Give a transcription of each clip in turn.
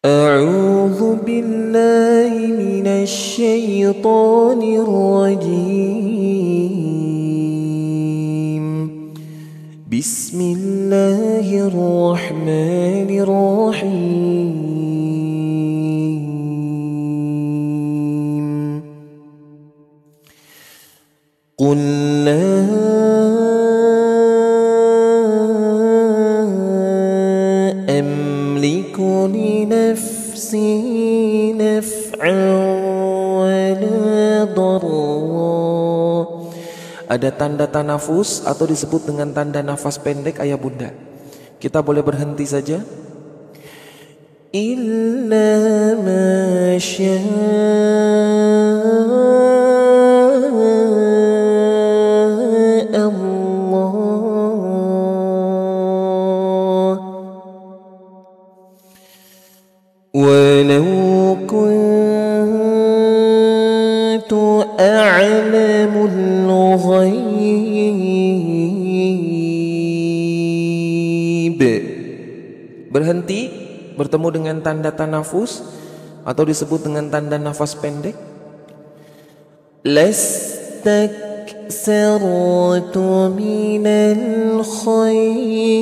أعوذ بالله من الشيطان الرجيم. بسم الله الرحمن الرحيم. قل لا أملك لنفسي نفعا ولا ضرا. Ada tanda tanafus atau disebut dengan tanda nafas pendek ayah bunda. Kita boleh berhenti saja. Illa ma syaa Allah. Walau kuntu a'lamul ghaib. Berhenti, bertemu dengan tanda tanafus atau disebut dengan tanda nafas pendek. Lastaksartu minal khair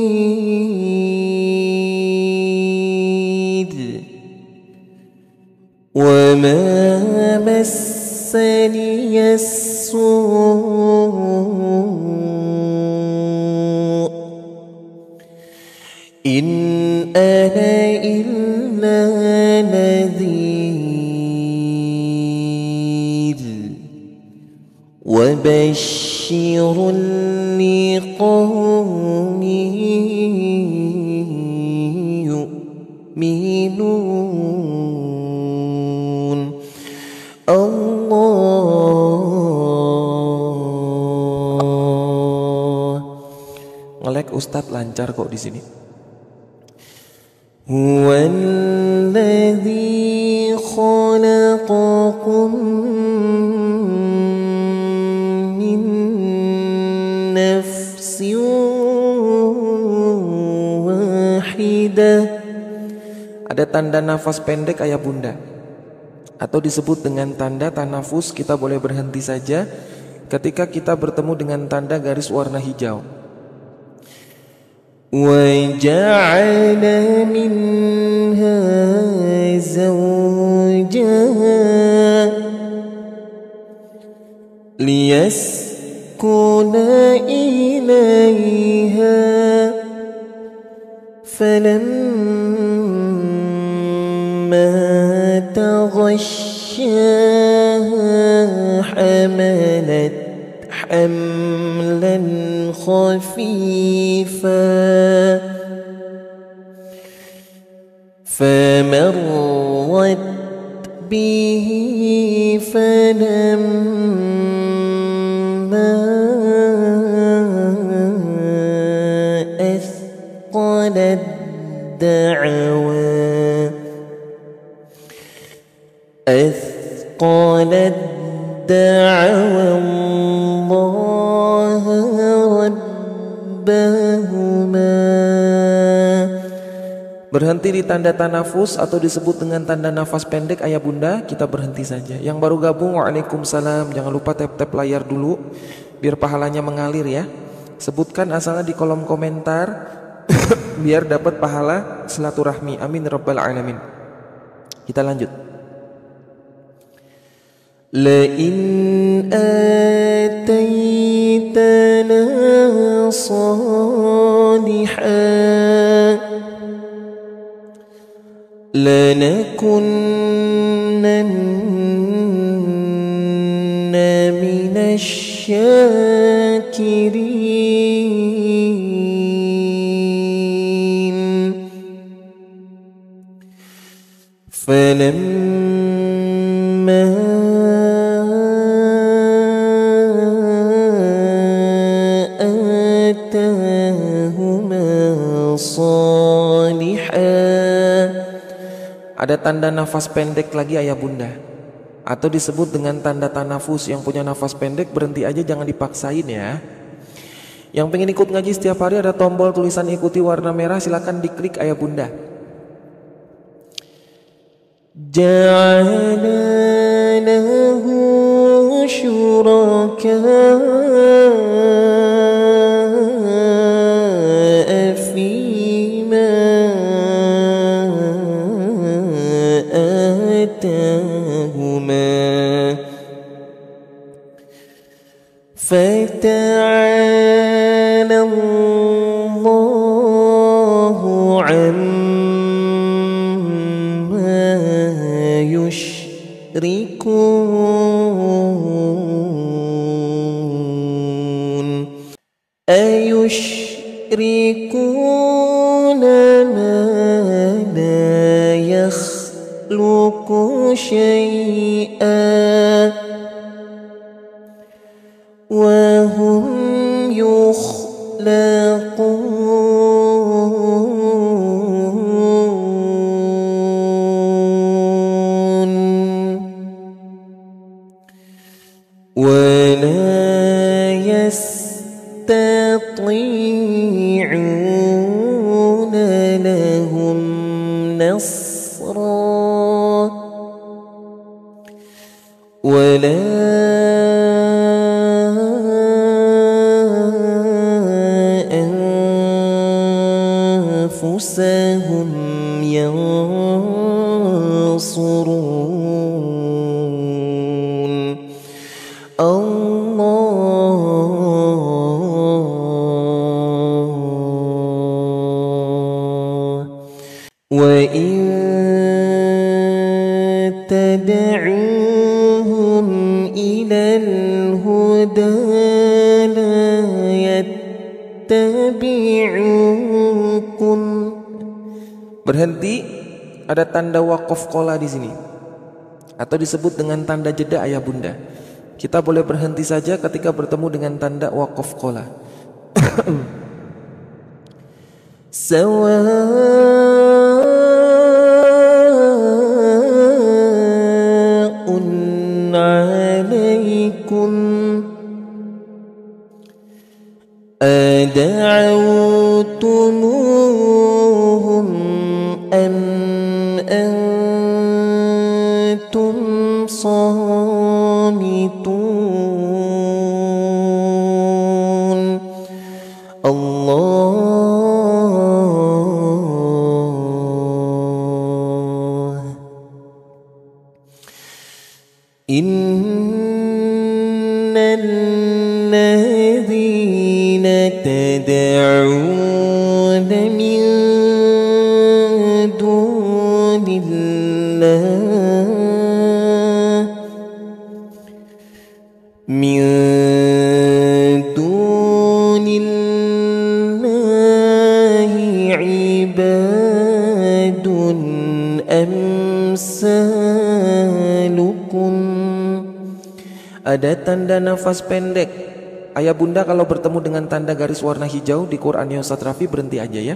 wa ma massani as-su' in ana illa nadhir wa bashirun liqawmin yu'minun. Allah. Ngelek Ustadz lancar kok di sini. Huwallazi khalaqakum min nafsin wahidah. Ada tanda nafas pendek ayah bunda atau disebut dengan tanda tanafus. Kita boleh berhenti saja ketika kita bertemu dengan tanda garis warna hijau. وَجَعَلَ مِنْهَا زَوْجَهَا لِيَسْكُنَ إِلَيْهَا فَلَمَّا تَغَشَّاهَا حَمَلَتْ حملا خفيفا فمرت به فلما أثقلت دعوى الله ربهما. Berhenti di tanda tanafus atau disebut dengan tanda nafas pendek ayah bunda. Kita berhenti saja. Yang baru gabung, waalaikumsalam. Jangan lupa tap-tap layar dulu biar pahalanya mengalir ya. Sebutkan asalnya di kolom komentar biar dapat pahala silaturahmi. Amin rabbal alamin. Kita lanjut. لئن آتيتنا صالحا لنكونن من الشاكرين فلما Ada tanda nafas pendek lagi ayah bunda, atau disebut dengan tanda tanafus. Yang punya nafas pendek berhenti aja, jangan dipaksain ya. Yang pengen ikut ngaji setiap hari ada tombol tulisan ikuti warna merah, silakan diklik ayah bunda. جعل له شركاء فيما آتاهما فتعالى الله عما يشركون أيشركون ما لا يخلق شيئا وهم يخلقون ولا يستطيعون لهم نصرا ولا أنفسهم ينصرون الله وإن تدعوهم إلى الهدى لا يتبعوكم. Berhenti, ada tanda waqaf qola di sini atau disebut dengan tanda jeda ayah bunda. Kita boleh berhenti saja ketika bertemu dengan tanda waqaf qola. Sawa'un 'alaikum ad'awtumuhum am antum samitun. Allah innal ladzina tad'una min dunillahi ibadun amsalukum. Ada tanda nafas pendek ayah bunda. Kalau bertemu dengan tanda garis warna hijau di Quran ya Ustaz Rafi, berhenti aja ya.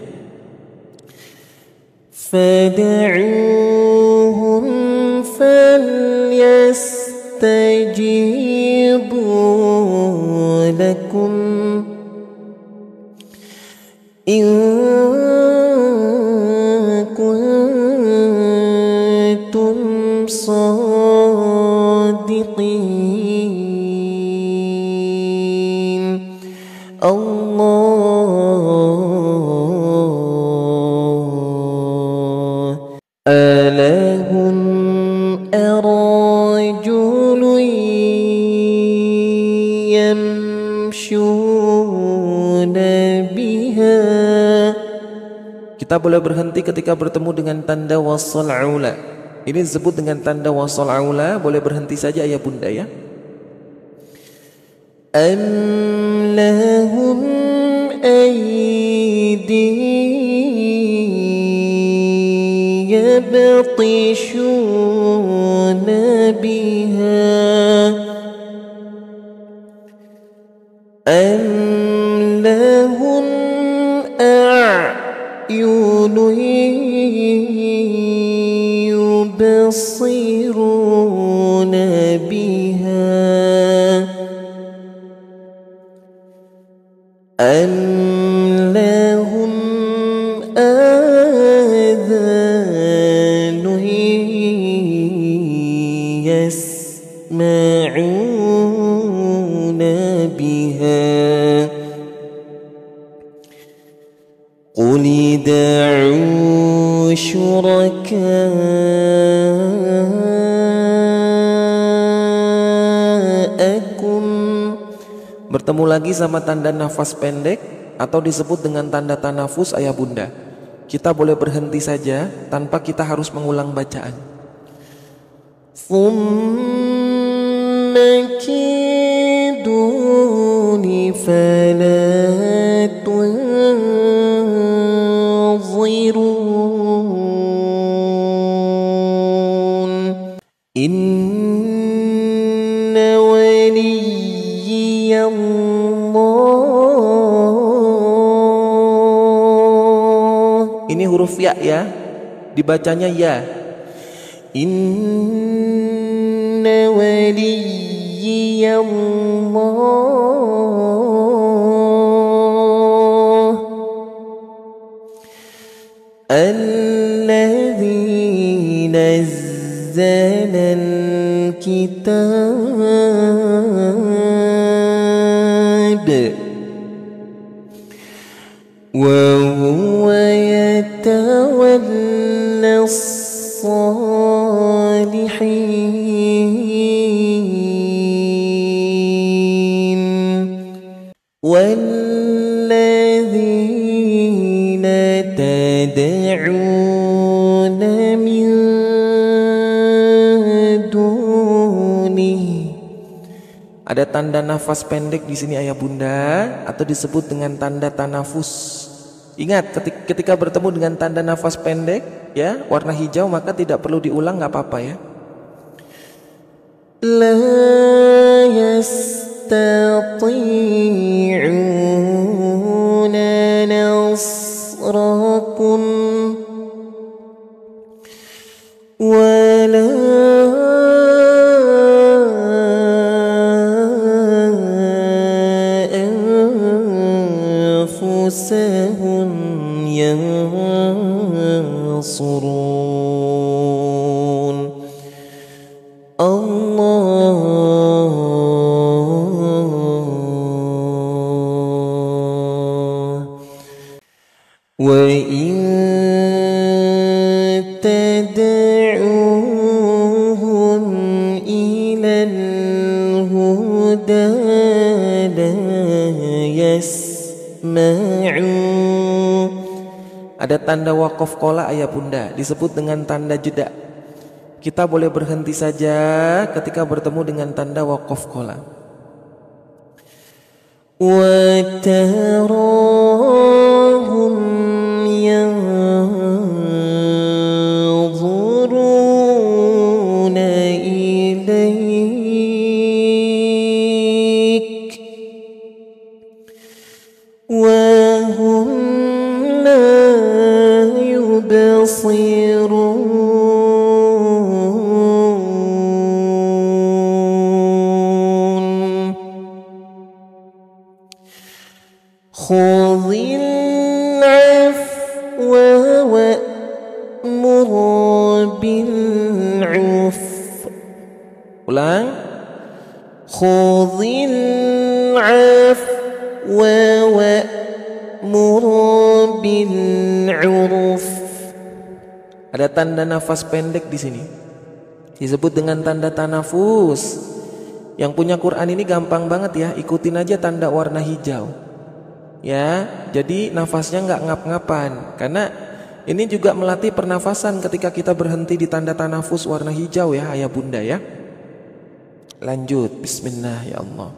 Fad'uhum falyastajibu lakum in kuntum sadiqin. Allah alahum arajulun yamshuna biha. Kita boleh berhenti ketika bertemu dengan tanda wasal aula. Ini disebut dengan tanda wasal aula. Boleh berhenti saja ayah bunda ya. Am lahum aydin yabtishuna biha am lahum a'yunun yubsiruna biha am lahum adhanun يسمعون بها قل ادعوا شركاءكم. Bertemu lagi sama tanda nafas pendek atau disebut dengan tanda tanafus ayah bunda. Kita boleh berhenti saja tanpa kita harus mengulang bacaan. ثم كيدون فلا تنظرون إن وليي الله. Ini huruf ya ya, dibacanya ya. Inna waliyallah alladzi nazzala al-kitab wa huwa yatawalla الصالحين والذين تدعون من دونه. Ada tanda nafas pendek di sini ayah bunda atau disebut dengan tanda tanafus. Ingat, ketika bertemu dengan tanda nafas pendek ya warna hijau maka tidak perlu diulang, nggak apa-apa ya. La yastati'una nasrakum wala anfusahum yansurun. Allah wa in tad'uhum ilal huda la yasma'u. Ada tanda waqaf qola ayah bunda disebut dengan tanda jeda. Kita boleh berhenti saja ketika bertemu dengan tanda waqaf qola. Wa tarahum yanzuruna ilaik wa hum la yubsirun. خذ العفو وأمر بالعرف. Ulang. خذ العفو وأمر بالعرف. Ada tanda nafas pendek di sini. Disebut dengan tanda tanafus. Yang punya Quran ini gampang banget ya, ikutin aja tanda warna hijau. Ya, jadi nafasnya nggak ngap-ngapan. Karena ini juga melatih pernafasan ketika kita berhenti di tanda tanafus warna hijau ya, ayah bunda ya. Lanjut, bismillah ya Allah.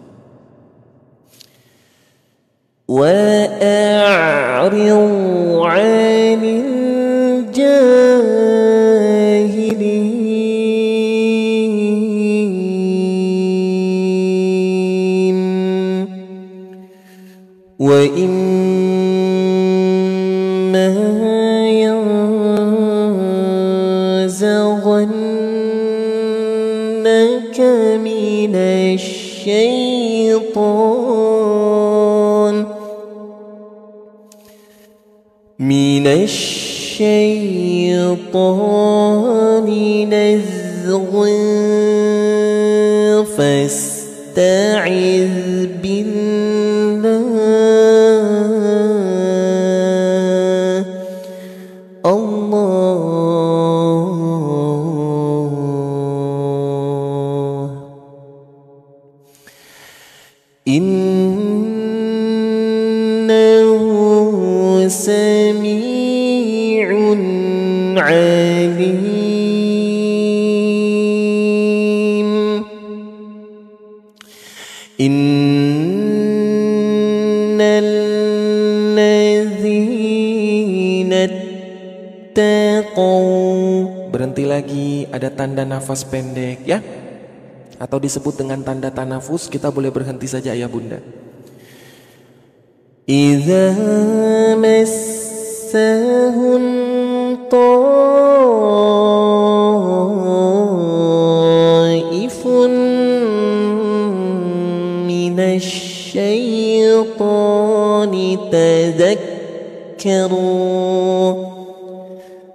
وأعرض عن الجاهلين وإما ينزغنك من الشيطان نزغ Innal ladzina taqaw. Berhenti lagi, ada tanda nafas pendek ya, atau disebut dengan tanda tanafus. Kita boleh berhenti saja ayah bunda. Idza massahum ta'ifun minasyaitani tadakkaru.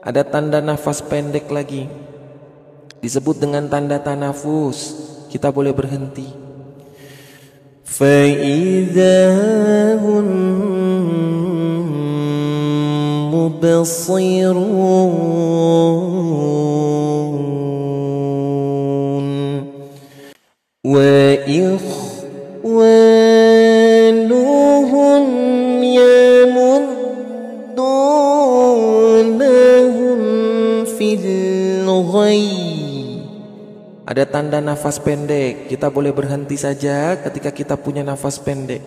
Ada tanda nafas pendek lagi, disebut dengan tanda tanafus. Kita boleh berhenti. فَإِذَا هُمْ مُبْصِرُونَ وَإِخْوَانُهُمْ يَمُدُّونَهُمْ فِي الْغَيِّ. Ada tanda nafas pendek, kita boleh berhenti saja ketika kita punya nafas pendek.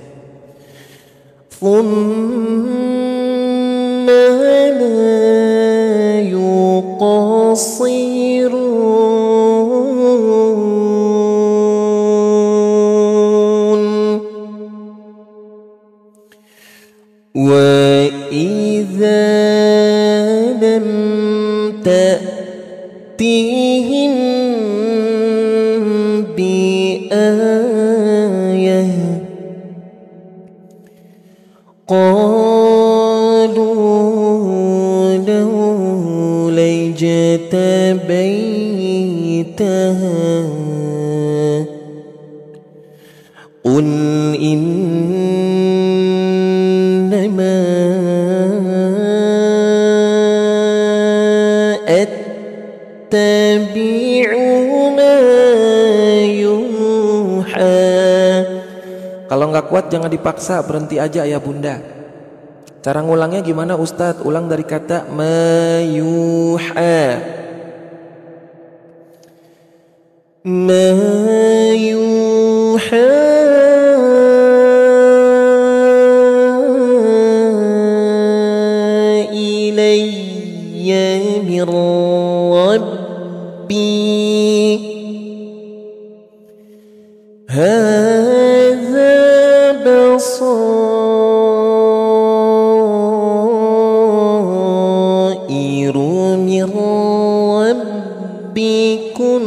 ثُمَّ لَا يُقَصِّرُونَ وَإِذَا لَمْ تَأْتِهِمْ بآية قالوا لولا اجتبيتها قل إنما أتبع ما Kalau nggak kuat jangan dipaksa, berhenti aja ayah bunda. Cara ngulangnya gimana Ustadz? Ulang dari kata mayuha. Mayuha ilayya min rabbi. بصائر من ربكم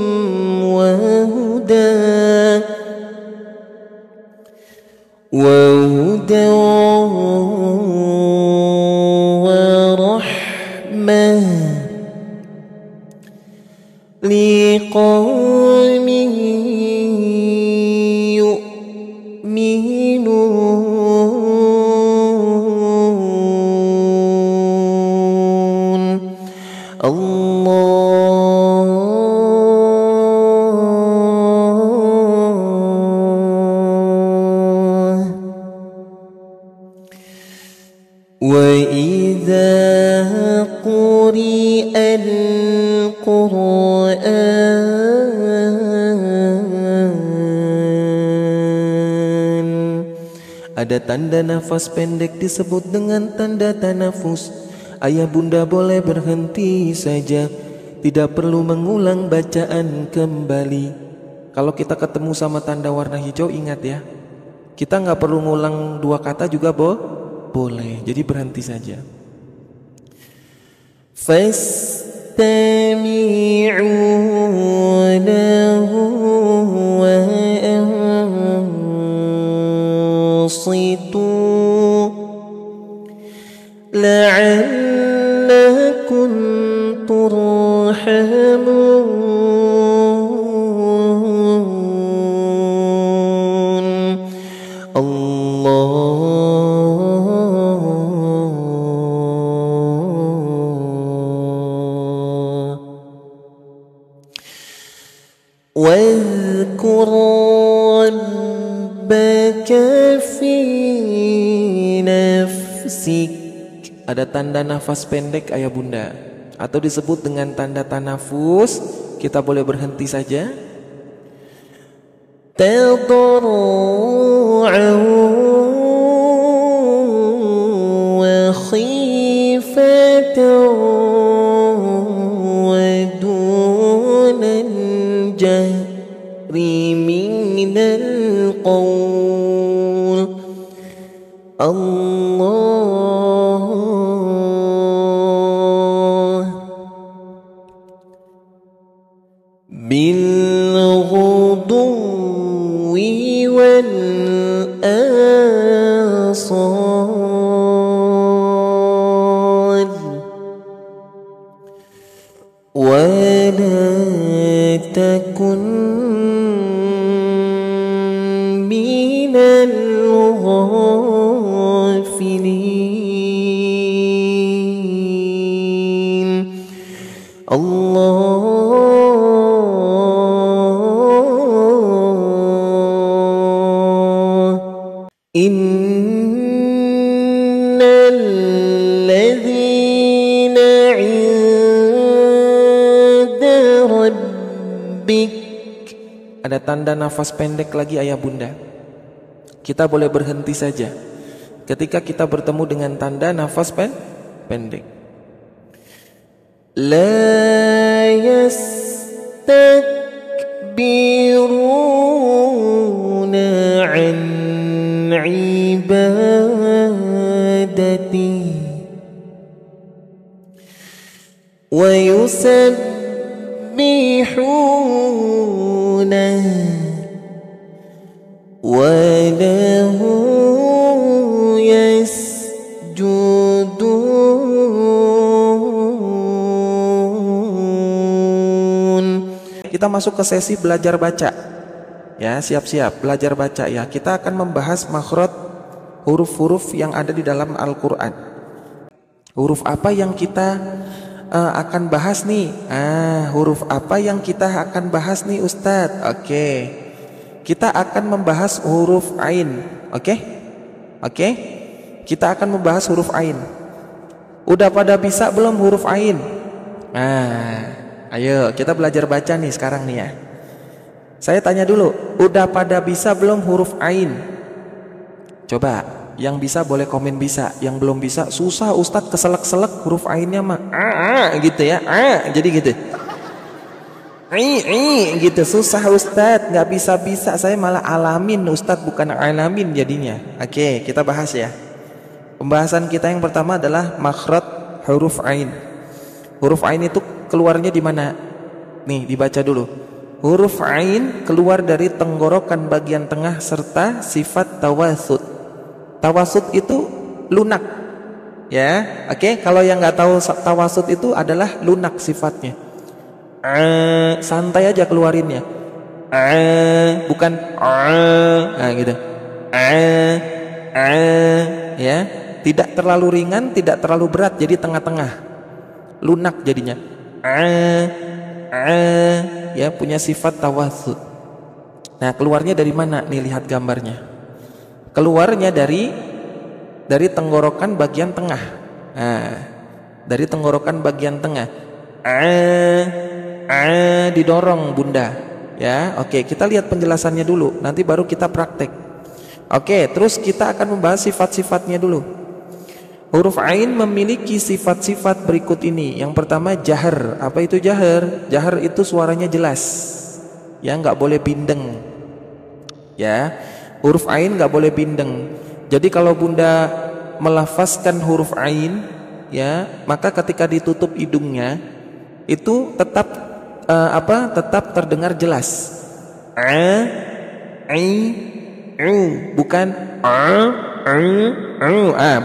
وهدى ورحمة لقوم يؤمنون. وإذا قرئ القرآن. Ada tanda nafas pendek disebut dengan tanda tanafus. Ayah bunda boleh berhenti saja, tidak perlu mengulang bacaan kembali. Kalau kita ketemu sama tanda warna hijau, ingat ya, kita nggak perlu ngulang dua kata juga boleh. Jadi berhenti saja. فاستمعوا له وأنصتوا لعلكم ترحمون. واذكر ربك في نفسك. Ada tanda nafas pendek ayah bunda, atau disebut dengan tanda tanafus. Kita boleh berhenti saja. تضرعا وخيفة ودون الجهر من القول الله بالغدو والآصال ولا تكن من الغافلين إن الذين عند ربك. Ada tanda nafas pendek lagi ayah bunda. Kita boleh berhenti saja ketika kita bertemu dengan tanda nafas pendek. La yastakbiruna an ibadati wa yusabbihuna wa lahu yasjudun. Kita masuk ke sesi belajar baca. Ya, siap-siap belajar baca ya. Kita akan membahas makhraj huruf-huruf yang ada di dalam Al-Qur'an. Huruf apa yang kita akan bahas nih? Huruf apa yang kita akan bahas nih Ustadz? Oke. Kita akan membahas huruf ain. Oke? Kita akan membahas huruf ain. Udah pada bisa belum huruf ain? Ayo kita belajar baca nih sekarang nih ya. Saya tanya dulu, udah pada bisa belum huruf ain? Coba, yang bisa boleh komen bisa, yang belum bisa susah Ustadz, keselak-selak huruf ainnya mah gitu ya, jadi gitu. Gitu susah Ustadz, nggak bisa-bisa, saya malah alamin Ustadz bukan alamin jadinya. Oke, kita bahas ya. Pembahasan kita yang pertama adalah makhraj huruf ain. Huruf ain itu keluarnya di mana? Nih dibaca dulu. Huruf ain keluar dari tenggorokan bagian tengah serta sifat tawasud. Tawasud itu lunak. Ya, oke. Kalau yang nggak tahu tawasud itu adalah lunak sifatnya. Santai aja keluarinnya. Bukan gitu. Ya, tidak terlalu ringan, tidak terlalu berat, jadi tengah-tengah. Lunak jadinya. Ya, punya sifat tawasud. Nah, keluarnya dari mana? Nih lihat gambarnya. Keluarnya dari tenggorokan bagian tengah. Dari tenggorokan bagian tengah. Didorong bunda. Ya, oke. Kita lihat penjelasannya dulu. Nanti baru kita praktek. Oke, terus kita akan membahas sifat-sifatnya dulu. Huruf ain memiliki sifat-sifat berikut ini. Yang pertama jahar. Apa itu jahar? Jahar itu suaranya jelas. Ya, nggak boleh bindeng. Ya, huruf ain nggak boleh bindeng. Jadi kalau bunda melafazkan huruf ain, ya, maka ketika ditutup hidungnya itu tetap tetap terdengar jelas. Bukan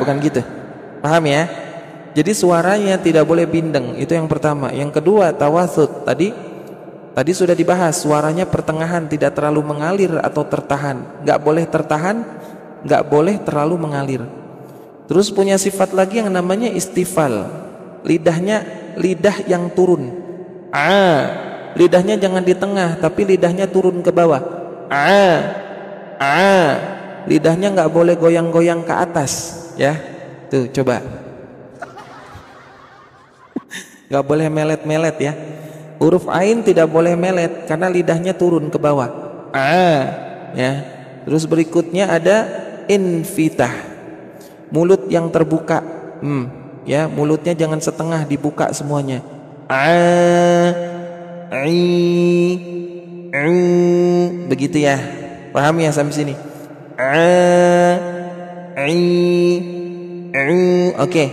bukan gitu. Paham ya? Jadi suaranya tidak boleh bindeng. Itu yang pertama. Yang kedua tawasud. Tadi sudah dibahas, suaranya pertengahan, tidak terlalu mengalir atau tertahan. Nggak boleh tertahan, nggak boleh terlalu mengalir. Terus punya sifat lagi yang namanya istifal. Lidah yang turun. Lidahnya jangan di tengah, tapi lidahnya turun ke bawah. Lidahnya nggak boleh goyang-goyang ke atas, ya. Tuh coba. Nggak boleh melet-melet ya. Huruf ain tidak boleh melet karena lidahnya turun ke bawah. ya. Terus berikutnya ada infitah, mulut yang terbuka. Ya, mulutnya jangan setengah, dibuka semuanya. Begitu ya. Paham ya sampai sini? Oke.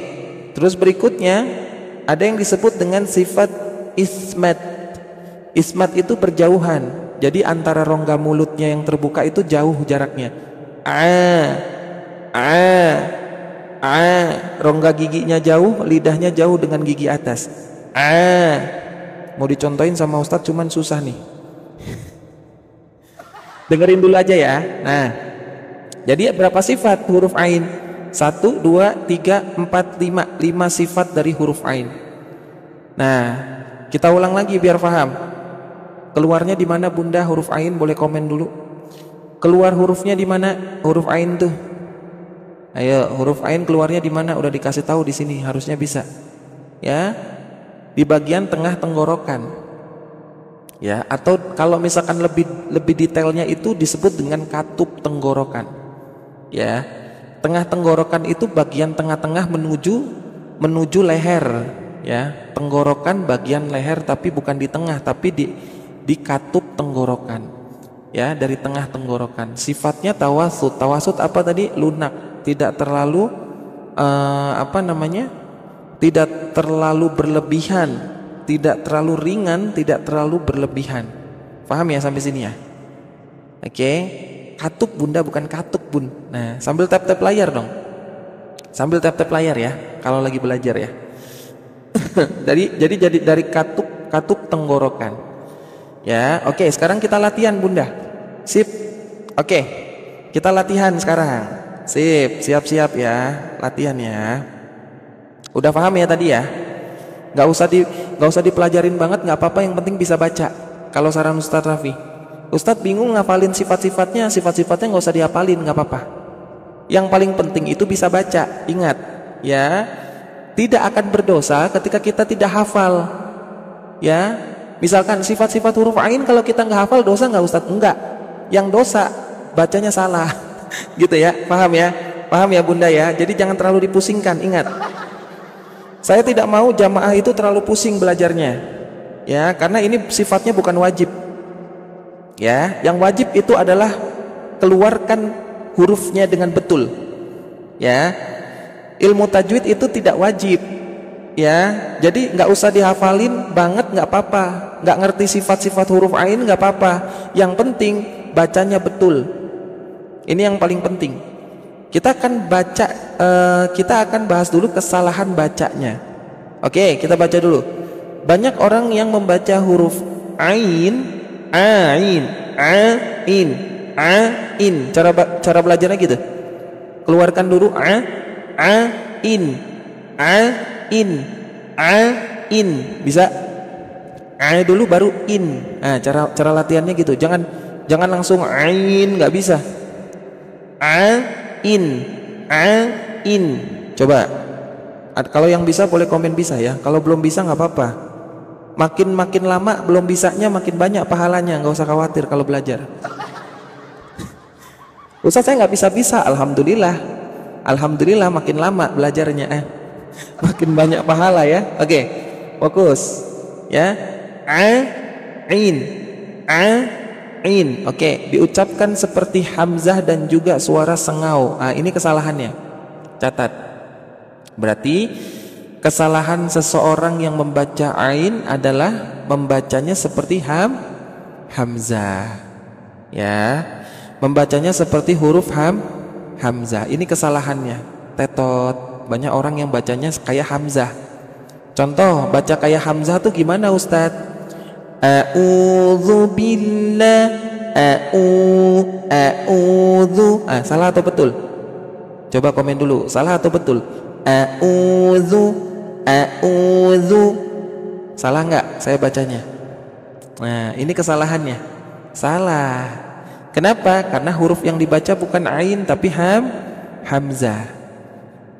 Terus berikutnya ada yang disebut dengan sifat ismat. Ismat itu berjauhan. Jadi antara rongga mulutnya yang terbuka itu jauh jaraknya. Rongga giginya jauh, lidahnya jauh dengan gigi atas. Mau dicontohin sama Ustadz cuman susah nih. Dengerin dulu aja ya. Nah, jadi berapa sifat huruf ain? 1, 2, 3, 4, 5. 5 sifat dari huruf ain. Nah, kita ulang lagi biar paham. Keluarnya di mana Bunda huruf ain? Boleh komen dulu. Keluar hurufnya di mana? Huruf ain tuh. Ayo, huruf ain keluarnya di mana? Udah dikasih tahu di sini, harusnya bisa. Ya. Di bagian tengah tenggorokan. Ya, atau kalau misalkan lebih detailnya itu disebut dengan katup tenggorokan. Ya. Tengah tenggorokan itu bagian tengah-tengah menuju leher, ya. Tenggorokan bagian leher tapi bukan di tengah, tapi di katup tenggorokan. Ya, dari tengah tenggorokan. Sifatnya tawasud. Tawasud apa tadi? Lunak, tidak terlalu tidak terlalu berlebihan, tidak terlalu ringan, tidak terlalu berlebihan. Paham ya sampai sini ya? Oke. Katup Bunda, bukan katuk Bun. Nah, sambil tap-tap layar dong. Sambil tap-tap layar ya, kalau lagi belajar ya. jadi dari katup tenggorokan. Ya, oke. Sekarang kita latihan Bunda. Sip. Oke. Kita latihan sekarang. Sip, siap-siap ya latihannya. Udah paham ya tadi ya? Gak usah dipelajarin banget, gak apa-apa, yang penting bisa baca. Kalau saran Ustadz Raffi, Ustadz bingung ngapalin sifat-sifatnya gak usah dihafalin, gak apa-apa. Yang paling penting itu bisa baca. Ingat ya, tidak akan berdosa ketika kita tidak hafal. Ya, misalkan sifat-sifat huruf ain kalau kita nggak hafal dosa nggak Ustadz? Enggak. Yang dosa bacanya salah. Gitu ya, paham ya? Paham ya Bunda ya? Jadi jangan terlalu dipusingkan. Ingat, saya tidak mau jamaah itu terlalu pusing belajarnya. Ya, karena ini sifatnya bukan wajib. Ya, yang wajib itu adalah keluarkan hurufnya dengan betul. Ya, ilmu tajwid itu tidak wajib. Ya, jadi nggak usah dihafalin banget, nggak apa-apa. Nggak ngerti sifat-sifat huruf ain nggak apa-apa. Yang penting bacanya betul. Ini yang paling penting. Kita akan bahas dulu kesalahan bacanya. Oke, kita baca dulu. Banyak orang yang membaca huruf ain. Cara belajarnya gitu. Keluarkan dulu in. Bisa? Dulu baru in. Nah, cara latihannya gitu. Jangan langsung ain, nggak bisa. In. Coba. Kalau yang bisa boleh komen bisa ya. Kalau belum bisa nggak apa-apa. Makin lama belum bisanya makin banyak pahalanya. Nggak usah khawatir kalau belajar. Ustaz saya nggak bisa. Alhamdulillah makin lama belajarnya. Makin banyak pahala ya. Oke, fokus. Ya. Ain. Oke, diucapkan seperti hamzah dan juga suara sengau. Ini kesalahannya. Catat. Berarti kesalahan seseorang yang membaca ain adalah membacanya seperti hamzah. Ya. Membacanya seperti huruf hamzah. Ini kesalahannya. Tetot. Banyak orang yang bacanya kayak hamzah. Contoh, baca kayak hamzah tuh gimana Ustadz? A'udzu billah, a'udzu. Salah atau betul? Coba komen dulu, salah atau betul? A'udzu. Salah nggak saya bacanya? Nah, ini kesalahannya. Salah. Kenapa? Karena huruf yang dibaca bukan ain tapi hamzah.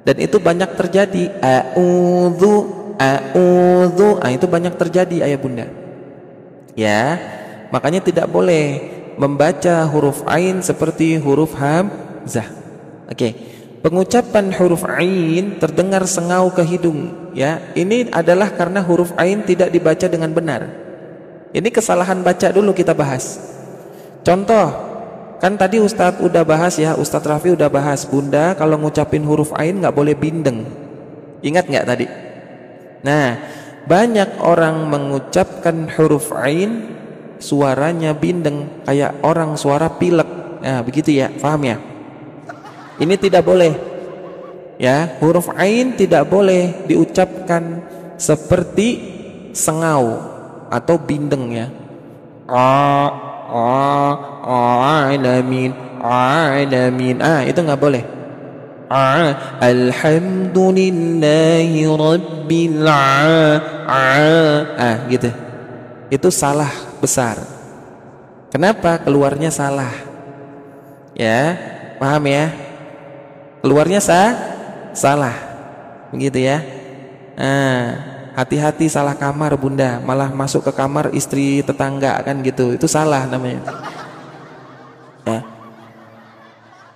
Dan itu banyak terjadi. A'udzu. Itu banyak terjadi ayah bunda. Ya, makanya tidak boleh membaca huruf ain seperti huruf hamzah. Oke. Pengucapan huruf ain terdengar sengau ke hidung, ya. Ini adalah karena huruf ain tidak dibaca dengan benar. Ini kesalahan baca dulu kita bahas. Contoh, kan tadi Ustadz udah bahas ya, Ustadz Rafi udah bahas, Bunda kalau ngucapin huruf ain nggak boleh bindeng. Ingat nggak tadi? Nah, banyak orang mengucapkan huruf ain suaranya bindeng kayak orang suara pilek. Nah, begitu ya, paham ya? Ini tidak boleh. Ya, huruf ain tidak boleh diucapkan seperti sengau atau bindeng ya. Alamin, alamin. Itu nggak boleh. Alhamdulillahi rabbil gitu. Itu salah besar. Kenapa? Keluarnya salah. Ya, paham ya? Keluarnya salah. Begitu ya. Hati-hati salah kamar Bunda, malah masuk ke kamar istri tetangga kan gitu. Itu salah namanya. Ya.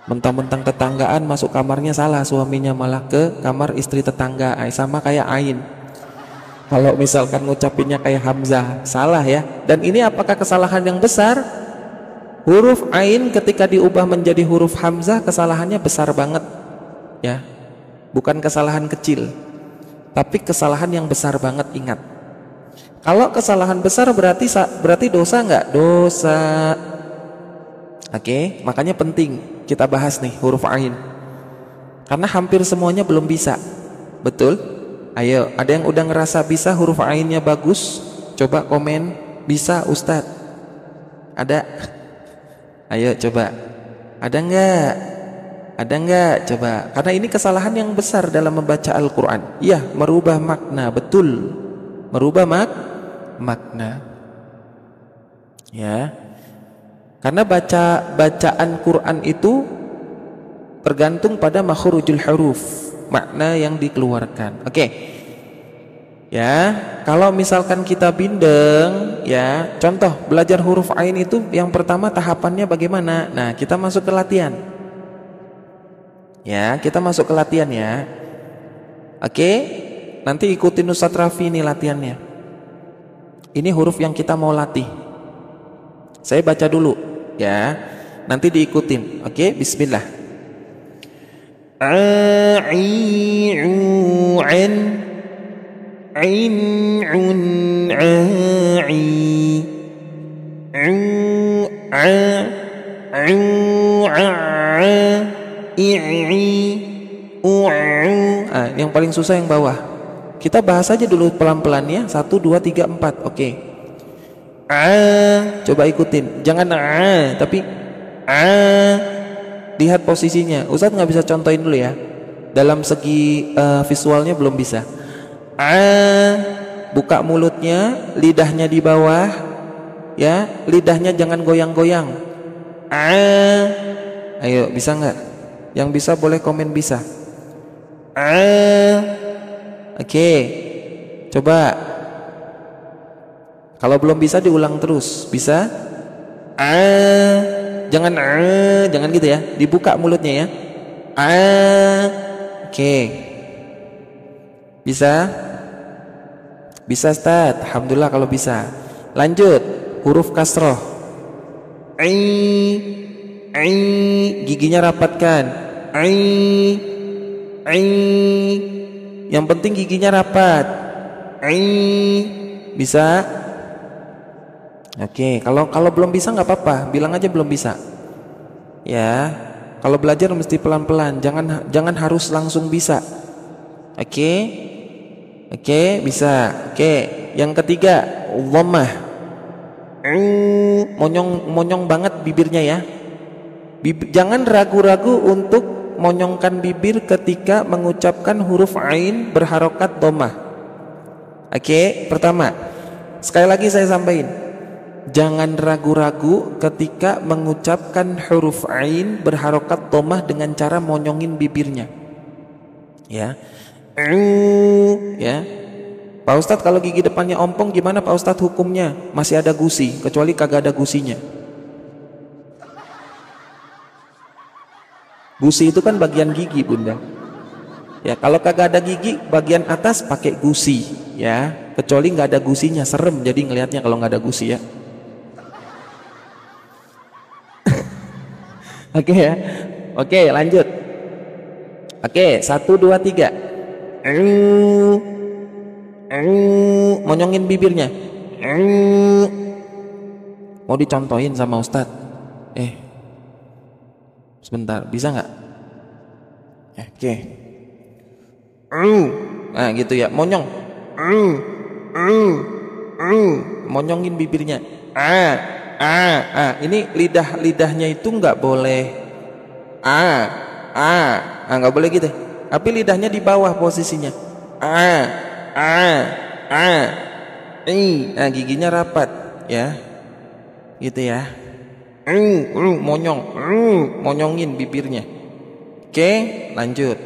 Mentang-mentang tetanggaan masuk kamarnya salah, suaminya malah ke kamar istri tetangga. Sama kayak ain. Kalau misalkan ngucapinnya kayak hamzah, salah ya. Dan ini apakah kesalahan yang besar? Huruf ain ketika diubah menjadi huruf hamzah kesalahannya besar banget. Ya. Bukan kesalahan kecil. Tapi kesalahan yang besar banget, ingat. Kalau kesalahan besar berarti dosa nggak? Dosa. Oke, makanya penting kita bahas nih huruf ain. Karena hampir semuanya belum bisa. Betul? Ayo, ada yang udah ngerasa bisa huruf ainnya bagus? Coba komen, bisa Ustadz. Ada? Ayo coba. Ada nggak? Ada nggak? Coba. Karena ini kesalahan yang besar dalam membaca Al-Quran. Iya, merubah makna. Betul. Merubah makna. Ya. Karena bacaan Quran itu tergantung pada makhrujul huruf, makna yang dikeluarkan. Oke. Ya, kalau misalkan kita bindeng, ya, contoh belajar huruf ain itu yang pertama tahapannya bagaimana? Nah, kita masuk ke latihan. Ya, kita masuk ke latihan ya. Oke, nanti ikutin Ustadz Rafi ini latihannya. Ini huruf yang kita mau latih. Saya baca dulu, ya. Nanti diikutin. Oke, bismillah. A-i-u-an in-un a-i yang paling susah yang bawah. Kita bahas aja dulu pelan-pelan ya. 1, 2, 3, 4. Oke. Coba ikutin. Jangan tapi lihat posisinya. Ustadz nggak bisa contohin dulu ya. Dalam segi visualnya belum bisa. Buka mulutnya, lidahnya di bawah. Ya, lidahnya jangan goyang-goyang. Ayo, bisa nggak? Yang bisa boleh komen bisa. Oke. Coba. Kalau belum bisa diulang terus. Bisa? Jangan gitu ya. Dibuka mulutnya ya. Oke. Bisa? Bisa Ustaz. Alhamdulillah kalau bisa. Lanjut. Huruf kasroh. Giginya rapatkan. Yang penting giginya rapat. Bisa? Oke, kalau belum bisa nggak apa-apa, bilang aja belum bisa. Ya, kalau belajar mesti pelan-pelan, jangan harus langsung bisa. Oke, bisa. Oke, yang ketiga, dhammah. Monyong banget bibirnya ya. Jangan ragu-ragu untuk monyongkan bibir ketika mengucapkan huruf ain berharokat dhammah. Oke, pertama, sekali lagi saya sampaikan. Jangan ragu-ragu ketika mengucapkan huruf ain berharokat dhammah dengan cara monyongin bibirnya. Ya. Ya. Pak Ustadz kalau gigi depannya ompong gimana Pak Ustadz hukumnya? Masih ada gusi, kecuali kagak ada gusinya. Gusi itu kan bagian gigi, Bunda. Ya, kalau kagak ada gigi, bagian atas pakai gusi, ya. Kecuali nggak ada gusinya, serem jadi ngelihatnya kalau nggak ada gusi ya. Oke ya. Oke, lanjut. Oke, 1 2 3. Monyongin bibirnya. Mau dicontohin sama Ustadz? Sebentar, bisa nggak? Oke. Nah, gitu ya, monyong. Monyongin bibirnya. Ini lidahnya itu nggak boleh. Nggak boleh gitu. Tapi lidahnya di bawah posisinya. Giginya rapat, ya. Gitu ya. Monyongin bibirnya. Oke, lanjut.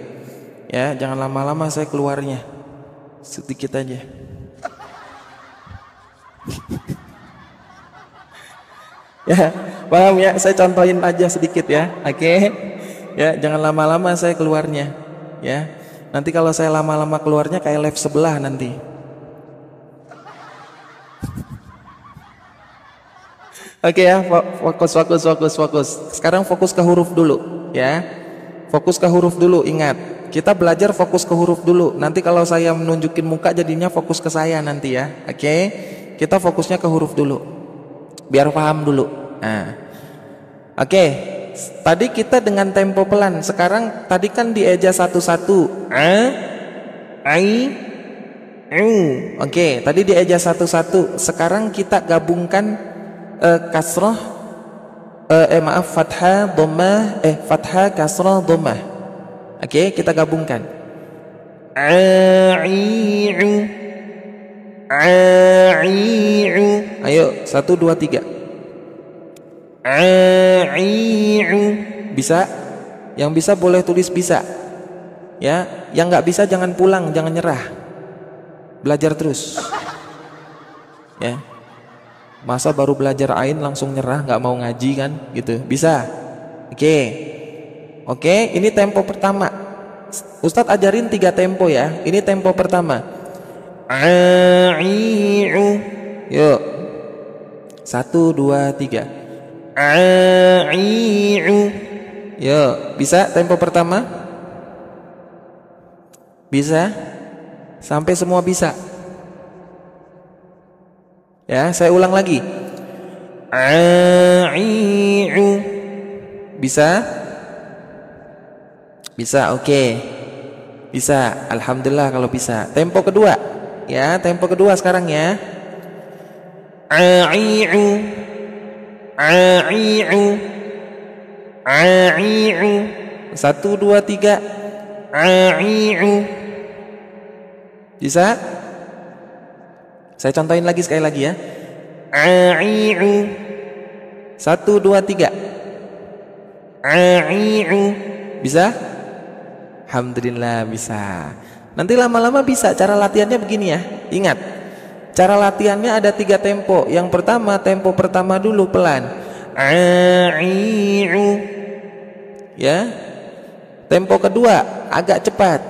Ya, jangan lama-lama saya keluarnya. Sedikit aja. Ya, paham ya? Saya contohin aja sedikit ya. Oke. Ya, jangan lama-lama saya keluarnya. Ya. Nanti kalau saya lama-lama keluarnya kayak live sebelah nanti. Oke ya, fokus. Sekarang fokus ke huruf dulu, ya. Fokus ke huruf dulu, ingat. Kita belajar fokus ke huruf dulu. Nanti kalau saya menunjukin muka jadinya fokus ke saya nanti ya. Oke. Kita fokusnya ke huruf dulu. Biar paham dulu. Nah. Oke. Tadi kita dengan tempo pelan. Sekarang tadi kan dieja satu-satu. Oke, tadi dieja satu-satu. Sekarang kita gabungkan kasrah, fathah, dhammah, fathah, kasrah, dhammah. Oke, kita gabungkan. Ayo, 1 2 3. Bisa? Yang bisa boleh tulis bisa. Ya, yang nggak bisa jangan pulang, jangan nyerah. Belajar terus. Ya. Masa baru belajar ain langsung nyerah, nggak mau ngaji kan gitu. Bisa. Oke, ini tempo pertama. Ustadz ajarin 3 tempo ya. Ini tempo pertama. Yuk. 1 2 3. Yuk, bisa tempo pertama? Bisa? Sampai semua bisa. Ya, saya ulang lagi. Bisa? Bisa, oke. Bisa, alhamdulillah kalau bisa. Tempo kedua. Ya, tempo kedua sekarang ya. 1 2 3. Bisa? Saya contohin lagi sekali lagi ya. 1 2 3. Bisa? Alhamdulillah bisa. Nanti lama-lama bisa. Cara latihannya begini ya. Ingat, cara latihannya ada 3 tempo. Yang pertama, tempo pertama dulu pelan. Ya. Tempo kedua agak cepat.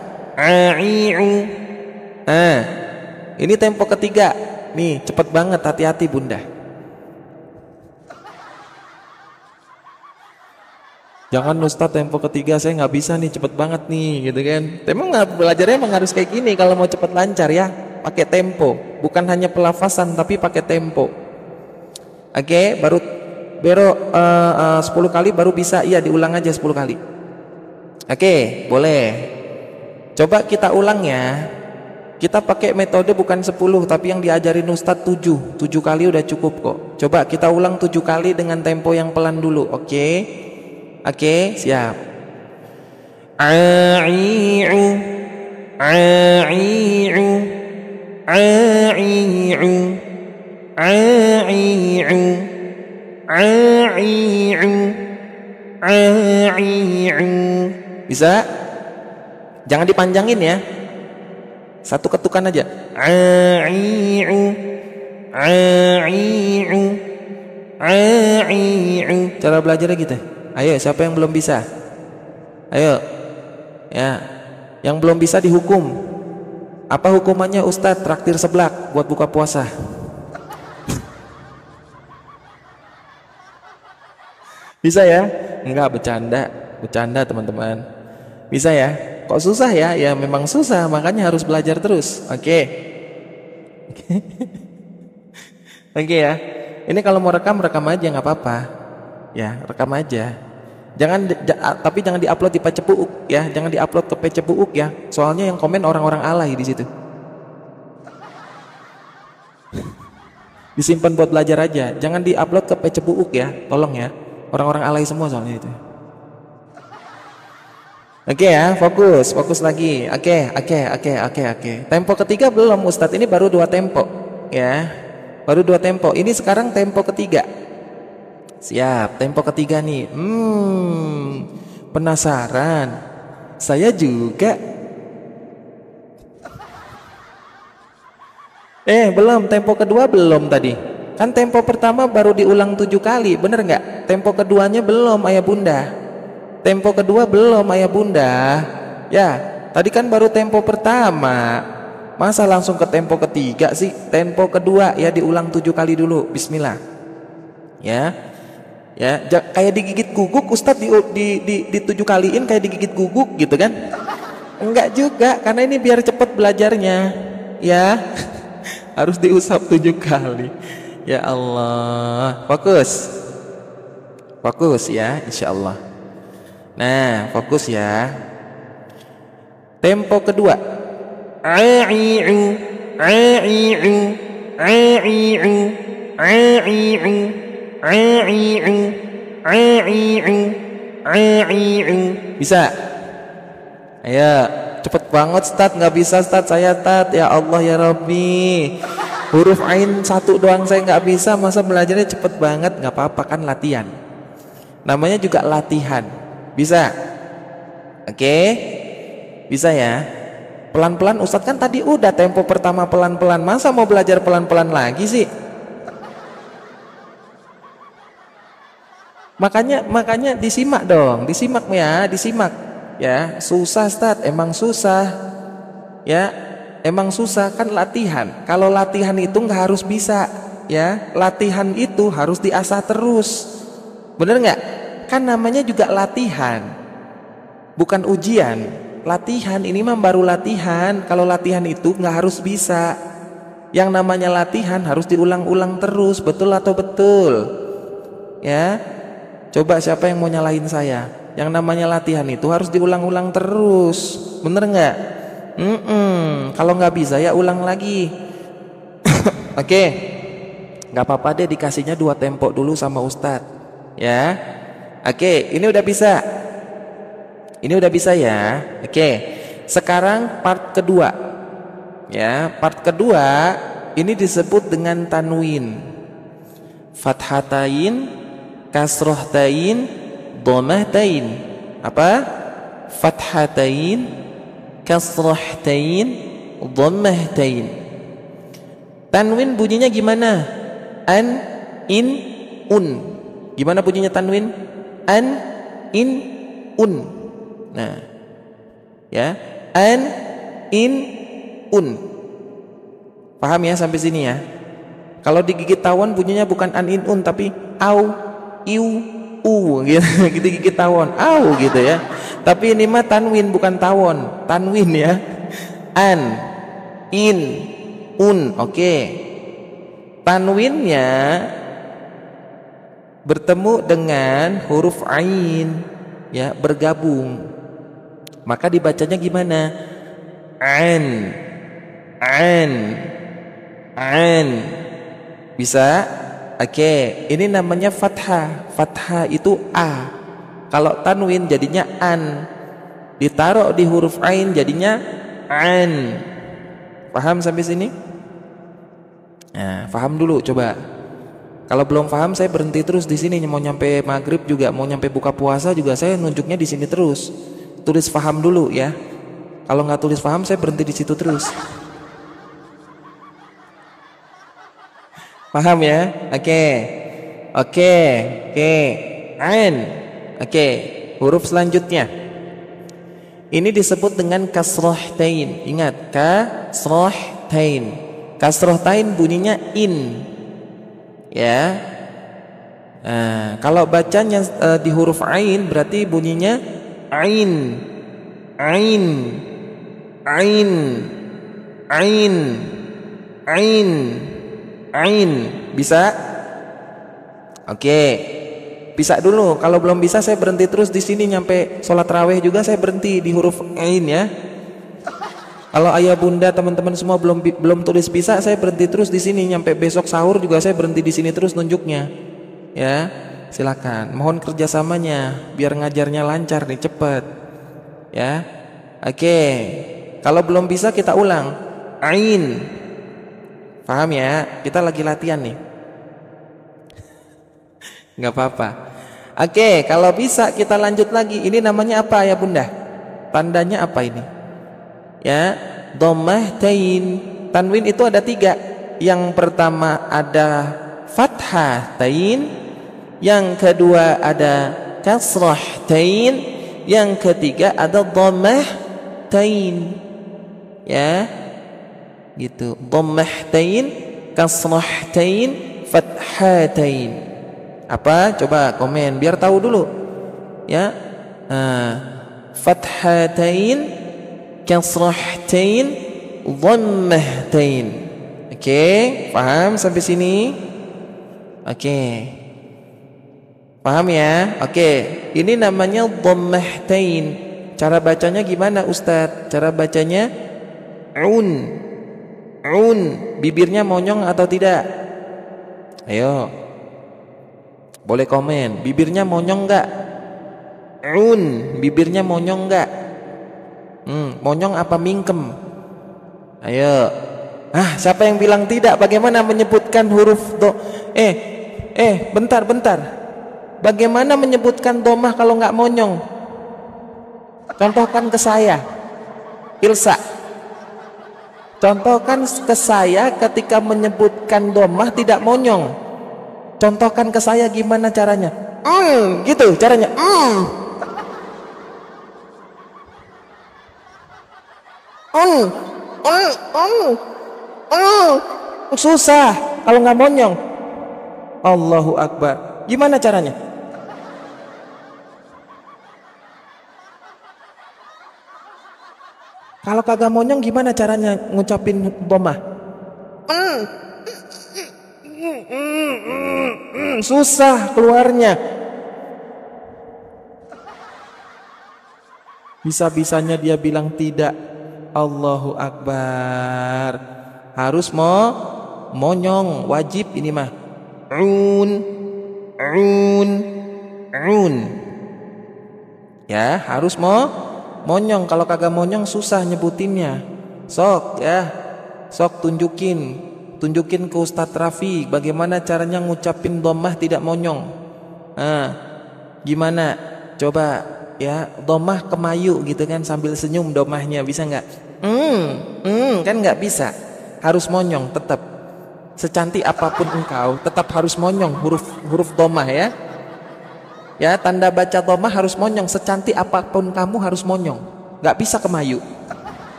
Ini tempo ketiga. Nih, cepet banget, hati-hati Bunda. Jangan Ustadz tempo ketiga saya nggak bisa nih, cepet banget nih gitu kan. Emang belajarnya emang harus kayak gini kalau mau cepet lancar ya. Pakai tempo, bukan hanya pelafasan tapi pakai tempo. Oke, baru 10 kali baru bisa. Iya, diulang aja 10 kali. Oke, boleh. Coba kita ulang ya. Kita pakai metode bukan 10 tapi yang diajarin Ustadz 7 kali udah cukup kok. Coba kita ulang 7 kali dengan tempo yang pelan dulu. Oke, siap. Bisa? Jangan dipanjangin ya. Satu ketukan aja. Cara belajarnya gitu. Ayo, siapa yang belum bisa? Ayo. Ya. Yang belum bisa dihukum. Apa hukumannya Ustadz? Traktir seblak buat buka puasa. Bisa ya? Enggak, bercanda teman-teman. Bisa ya? Kok susah ya? Ya memang susah, makanya harus belajar terus. Oke. Oke ya. Ini kalau mau rekam aja nggak apa-apa. Ya, rekam aja. Tapi jangan diupload di PC Buuk ya. Jangan diupload ke PC Buuk ya. Soalnya yang komen orang-orang alay di situ. Disimpan buat belajar aja. Jangan diupload ke PC Buuk ya. Tolong ya. Orang-orang alay semua soalnya itu. Oke ya, fokus lagi. Oke. Tempo ketiga belum Ustadz, ini baru 2 tempo ya. Baru 2 tempo. Ini sekarang tempo ketiga. Siap, tempo ketiga nih. Penasaran? Saya juga. Belum, tempo kedua belum tadi. Kan tempo pertama baru diulang 7 kali, bener nggak? Tempo keduanya belum, ayah bunda. Tempo kedua belum, ayah bunda. Ya, tadi kan baru tempo pertama. Masa langsung ke tempo ketiga sih? Tempo kedua ya diulang 7 kali dulu. Bismillah. Ya, kayak digigit guguk, Ustadz di 7 kaliin kayak digigit guguk gitu kan? Enggak juga, karena ini biar cepet belajarnya. Ya, harus diusap 7 kali. Ya Allah, fokus ya, insya Allah. Nah, fokus ya. Tempo kedua. Bisa? Ayo, cepet banget Ustadz. Nggak bisa Ustadz, saya Tat. Ya Allah ya Rabbi. Huruf ain 1 doang saya nggak bisa, masa belajarnya cepet banget? Nggak apa-apa, kan latihan. Namanya juga latihan. Bisa? Oke? Bisa ya? Pelan-pelan, Ustadz kan tadi udah tempo pertama pelan-pelan. Masa mau belajar pelan-pelan lagi sih? Makanya disimak dong, disimak ya. Susah Ustadz, emang susah. Ya, emang susah kan latihan. Kalau latihan itu nggak harus bisa, ya. Latihan itu harus diasah terus. Bener nggak? Kan namanya juga latihan, bukan ujian. Latihan ini mah baru latihan. Kalau latihan itu nggak harus bisa. Yang namanya latihan harus diulang-ulang terus. Betul atau betul? Ya. Coba siapa yang mau nyalahin saya? Yang namanya latihan itu harus diulang-ulang terus. Bener nggak? Kalau nggak bisa ya ulang lagi. Oke. Nggak apa-apa deh, dikasihnya 2 tempo dulu sama Ustadz. Ya. Oke, ini udah bisa. Ini udah bisa ya. Oke. Sekarang part kedua. Ya, part kedua ini disebut dengan tanwin. Fathatain, kasrohtain, dhamahtain. Apa? Fathatain, kasrohtain, dhammahtain. Tanwin bunyinya gimana? An, in, un. Gimana bunyinya tanwin? An, in, un. Nah, ya, an, in, un. Paham ya sampai sini ya? Kalau digigit tawon bunyinya bukan an, in, un, tapi au, iu, u gitu, gitu gigit tawon, au gitu ya. Tapi ini mah tanwin bukan tawon, tanwin ya. An, in, un, oke. Tanwinnya bertemu dengan huruf ain, ya, bergabung. Maka dibacanya gimana? An, an, an. Bisa? Oke, ini namanya fathah. Fathah itu a. Kalau tanwin jadinya an. Ditaruh di huruf ain jadinya an. Paham sampai sini? Nah, paham dulu coba. Kalau belum paham saya berhenti terus di sini. Mau nyampe maghrib juga, mau nyampe buka puasa juga saya nunjuknya di sini terus. Tulis paham dulu ya. Kalau nggak tulis paham saya berhenti di situ terus. Paham ya? Oke. Ain. Oke. Huruf selanjutnya. Ini disebut dengan kasroh tain. Ingat, kasroh tain. Kasroh tain bunyinya in. Ya. Nah, kalau bacanya di huruf ain berarti bunyinya ain. Ain. Ain. Ain. Ain. Ain. Bisa? Oke. Bisa dulu. Kalau belum bisa saya berhenti terus di sini nyampe sholat raweh juga saya berhenti di huruf ain ya. Kalau ayah bunda teman-teman semua belum tulis bisa, saya berhenti terus di sini nyampe besok sahur juga saya berhenti di sini terus nunjuknya. Ya, silakan. Mohon kerjasamanya biar ngajarnya lancar nih, cepet. Ya, oke. Kalau belum bisa kita ulang. Ain. Paham ya? Kita lagi latihan nih. Nggak apa-apa. Oke, kalau bisa kita lanjut lagi. Ini namanya apa ya bunda? Tandanya apa ini? Ya, dhammah tain. Tanwin itu ada 3. Yang pertama ada fathah tain, yang kedua ada kasrah tain, yang ketiga ada dhammah tain. Ya, gitu. Dhammah tain, kasrah tain, fathah tain. Apa? Coba komen biar tahu dulu. Ya, fathatain, kasrahtain, dhammahtain. Oke, paham sampai sini? Oke. Paham ya? Oke, ini namanya dhammahtain. Cara bacanya gimana Ustadz? Cara bacanya un. Un, bibirnya monyong atau tidak? Ayo. Boleh komen, bibirnya monyong enggak? Un, bibirnya monyong enggak? Monyong apa mingkem? Ayo. Siapa yang bilang tidak? Bagaimana menyebutkan huruf do? Bentar. Bagaimana menyebutkan domah kalau nggak monyong? Contohkan ke saya, Ilsa. Contohkan ke saya ketika menyebutkan domah tidak monyong. Contohkan ke saya gimana caranya? Gitu caranya. Susah kalau nggak monyong. Allahu Akbar. Gimana caranya? Kalau kagak monyong gimana caranya ngucapin domah? Susah keluarnya. Bisa-bisanya dia bilang tidak. Allahu Akbar. Harus monyong, wajib ini mah. Un. Ya, harus monyong. Kalau kagak monyong susah nyebutinnya. Sok ya. Sok tunjukin ke Ustadz Rafi bagaimana caranya ngucapin dhammah tidak monyong. Gimana? Coba ya, dhammah kemayu gitu kan sambil senyum dhammahnya bisa nggak? Kan nggak bisa. Harus monyong tetap. Secantik apapun engkau tetap harus monyong huruf dhammah ya. Ya, tanda baca dhammah harus monyong. Secantik apapun kamu harus monyong. Nggak bisa kemayu.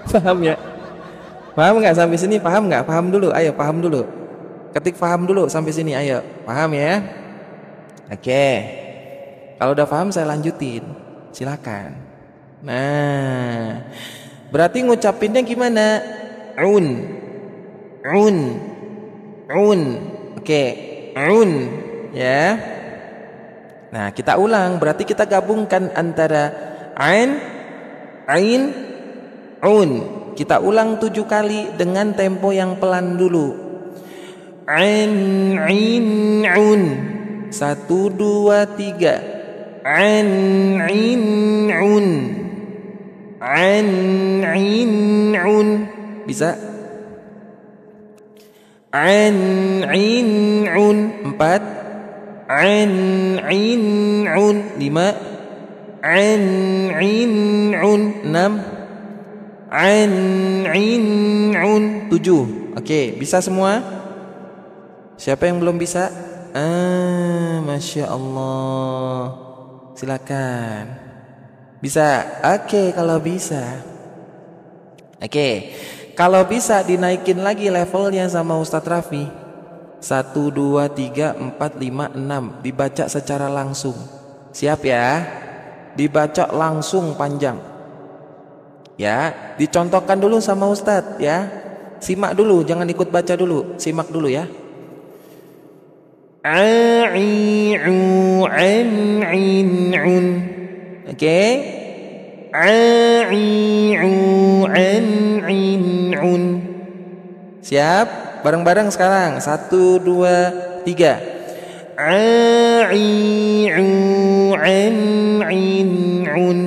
Paham ya? Paham nggak sampai sini? Paham nggak? Paham dulu. Ayo paham dulu. Ketik paham dulu sampai sini. Ayo paham ya? Oke. Kalau udah paham saya lanjutin. Silakan. Nah, berarti ngucapinnya gimana? Un. Oke, un ya. Nah, kita ulang. Berarti kita gabungkan antara ain, un. Kita ulang 7 kali dengan tempo yang pelan dulu. Ain, un. 1, 2, 3. Ain, un. Ain, un. Bisa? Ain, un. 4. Ain, un. 5. Ain, un. 6. Ain, un. 7. Oke, bisa semua? Siapa yang belum bisa? Masya Allah. Silakan. Bisa? Oke, kalau bisa. Oke. Kalau bisa dinaikin lagi levelnya sama Ustadz Raffi. 1, 2, 3, 4, 5, 6. Dibaca secara langsung. Siap ya? Dibaca langsung panjang. Ya, dicontohkan dulu sama Ustadz ya. Simak dulu, jangan ikut baca dulu. Simak dulu ya. A-i-u an-in-un. Oke. A-i-u an-in-un. Siap? Bareng-bareng sekarang. 1, 2, 3. A-i-u an-in-un.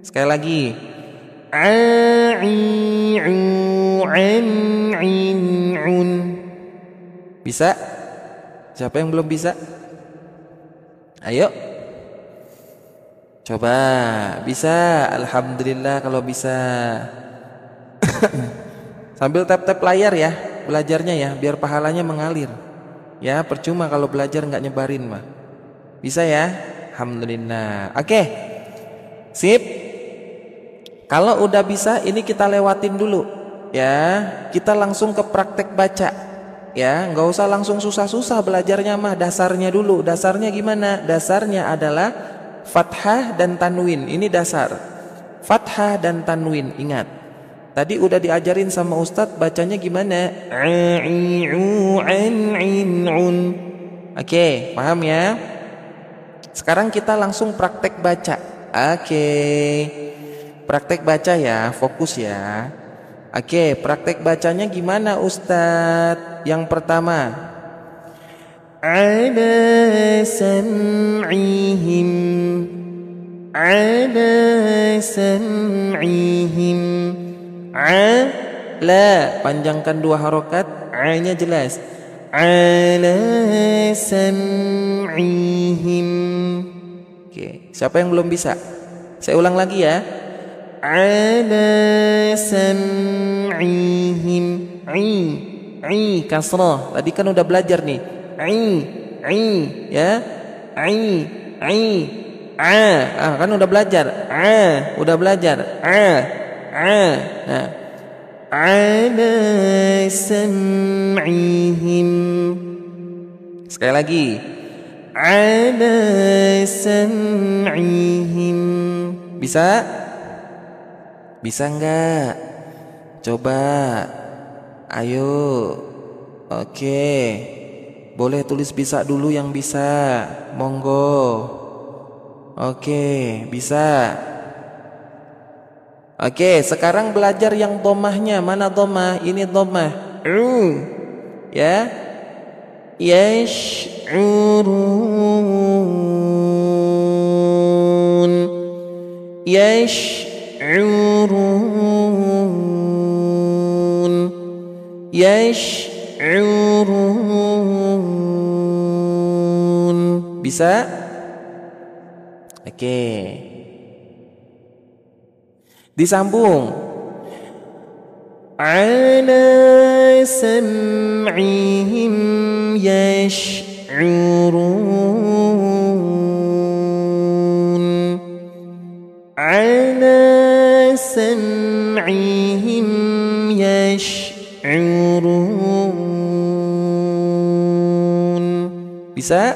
Sekali lagi. A-i-u an-in-un. Bisa? Siapa yang belum bisa? Ayo. Coba. Bisa? Alhamdulillah kalau bisa. Sambil tap-tap layar ya, belajarnya ya, biar pahalanya mengalir. Ya, percuma kalau belajar nggak nyebarin mah. Bisa ya? Alhamdulillah. Oke. Sip. Kalau udah bisa, ini kita lewatin dulu. Ya, kita langsung ke praktek baca. Ya, nggak usah langsung susah-susah belajarnya mah, dasarnya dulu. Dasarnya gimana? Dasarnya adalah fathah dan tanwin. Ini dasar. Fathah dan tanwin, ingat. Tadi udah diajarin sama Ustadz bacanya gimana? A-i-u an-in-un. Oke, paham ya? Sekarang kita langsung praktek baca. Oke. Praktek baca ya, fokus ya. Oke, praktek bacanya gimana Ustadz? Yang pertama, ala sam'ihim, ala sam'ihim. Ala, panjangkan 2 harokat, A-nya jelas. Ala sam'ihim. Oke, siapa yang belum bisa? Saya ulang lagi ya. Ala sam'ihim. I kasrah. Tadi kan udah belajar nih. I ya. I kan udah belajar. Udah belajar. Nah. Ala sam'ihim. Sekali lagi. Ala sam'ihim. Bisa? Bisa enggak? Coba. Ayo. Oke. Boleh tulis bisa dulu yang bisa. Monggo. Oke, bisa. Oke, sekarang belajar yang domahnya. Mana domah? Ini domah. Ya. Yash'urun. Yash'urun. Yash'urun. Bisa? Oke. Disambung. Ala sam'ihim yash'urun. Ala sam'ihim yash'urun. Bisa?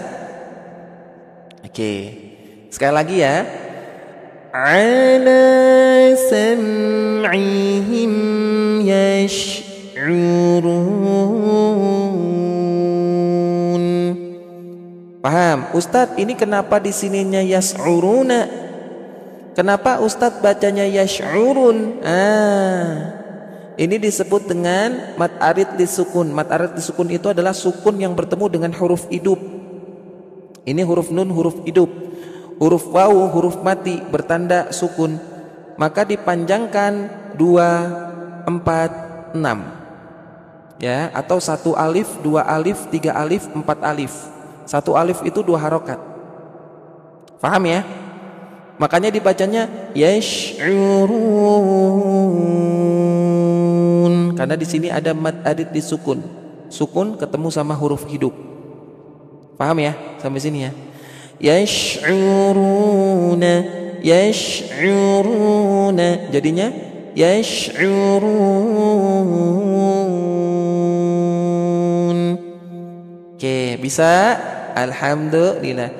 Oke. Sekali lagi ya. Ala sam'ihim yash'urun. Paham? Ustadz, ini kenapa di sininya yas'uruna? Kenapa Ustadz bacanya yash'urun? Ini disebut dengan mad arid lisukun. Mad arid lisukun itu adalah sukun yang bertemu dengan huruf hidup. Ini huruf nun, huruf hidup. Huruf wawu, huruf mati bertanda sukun. Maka dipanjangkan 2, 4, 6. Ya, atau 1 alif, 2 alif, 3 alif, 4 alif. 1 alif itu 2 harokat. Paham ya? Makanya dibacanya yash'urun. Karena di sini ada mad arid disukun. Sukun ketemu sama huruf hidup. Paham ya? Sampai sini ya. يشعرون يشعرون jadinya يشعرون. Oke, bisa? Alhamdulillah.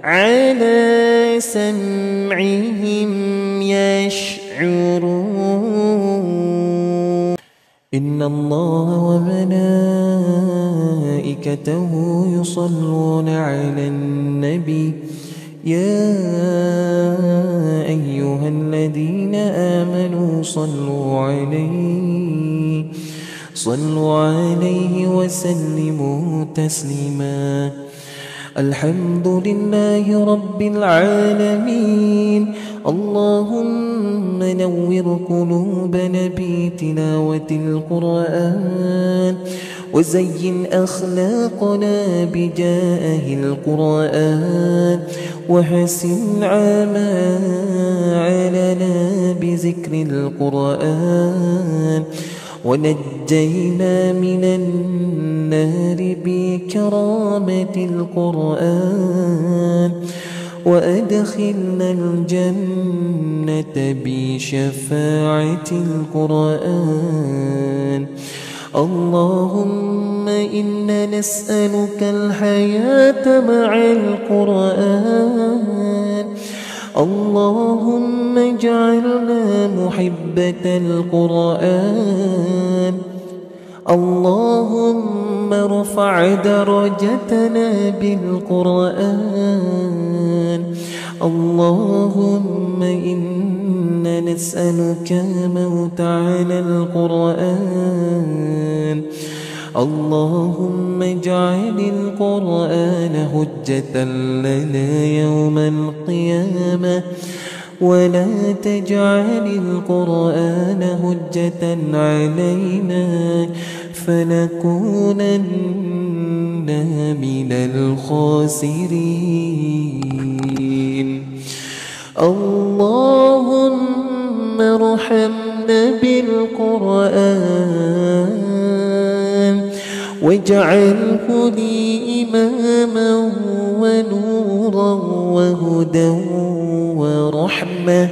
على سمعهم يشعرون. إن الله وملائكته يصلون على النبي يا أيها الذين آمنوا صلوا عليه وسلموا تسليما. الحمد لله رب العالمين. اللهم نور قلوبنا بتلاوة القرآن وزين أخلاقنا بجاه القرآن وحسن عمالنا بذكر القرآن ونجينا من النار بكرامة القرآن وأدخلنا الجنة بشفاعة القرآن. اللهم إنا نسألك الحياة مع القرآن. اللهم اجعلنا محبة القرآن. اللهم ارفع درجتنا بالقرآن. اللهم إنا نسألك الموت على القرآن. اللهم اجعل القرآن حجة لنا يوم القيامة ولا تجعل القرآن حجة علينا فنكونن من الخاسرين. اللهم ارحمنا بالقرآن واجعله لي إماما ونورا وهدى ورحمة.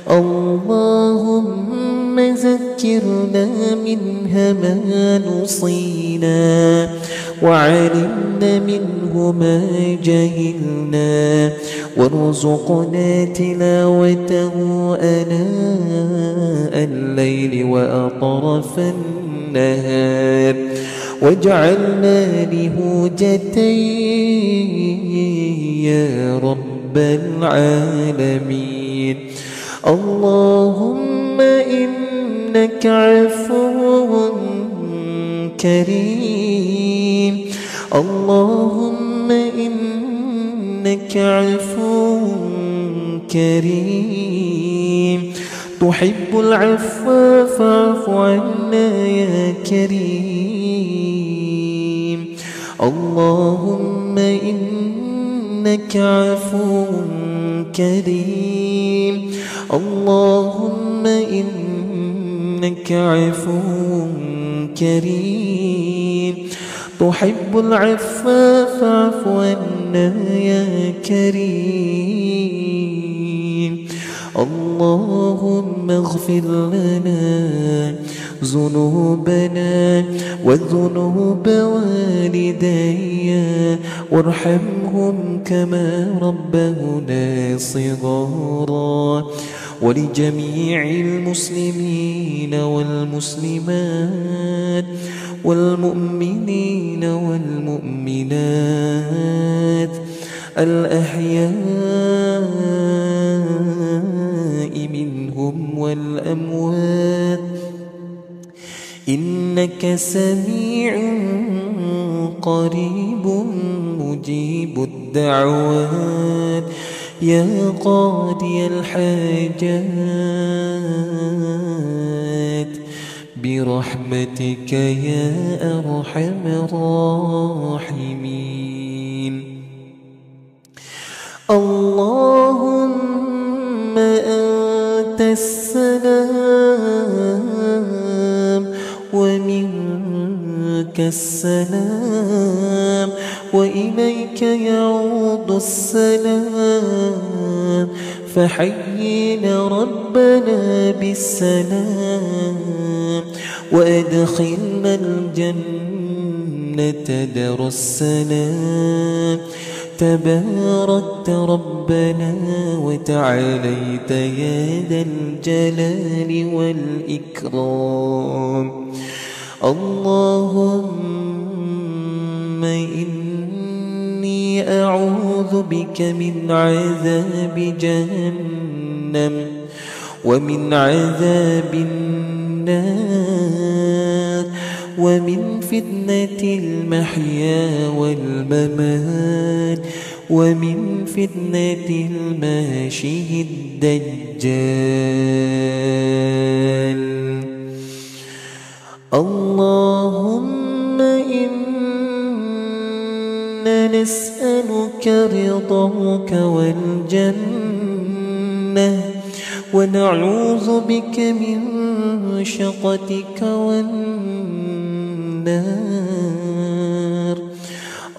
اللهم ذكرنا منها ما نصينا وعلمنا منه ما جهلنا وارزقنا تلاوته آناء الليل وأطراف النهار واجعلنا لهجتين يا رب العالمين. اللهم إنك عفو كريم. اللهم إنك عفو كريم تحب العفو فاعف عنا يا كريم. اللهم إنك عفو كريم. اللهم إنك عفو كريم تحب العفو فاعف عنا يا كريم. اللهم اغفر لنا ذنوبنا وذنوب والدي وارحمهم كما ربونا صغارا ولجميع المسلمين والمسلمات والمؤمنين والمؤمنات الأحياء منهم والأموات إنك سميع قريب مجيب الدعوات يا قاضي الحاجات برحمتك يا أرحم الراحمين. اللهم أنت السلام ومنك ومنك السلام وإليك يعود السلام فحينا ربنا بالسلام وأدخلنا الجنة دار السلام تباركت ربنا وتعاليت يا ذا الجلال والإكرام اللهم إني أعوذ بك من عذاب جهنم ومن عذاب النار ومن فتنة المحيا والممات ومن فتنة الماشي الدجال اللهم إنا نسألك رضاك والجنة ونعوذ بك من شقتك والنار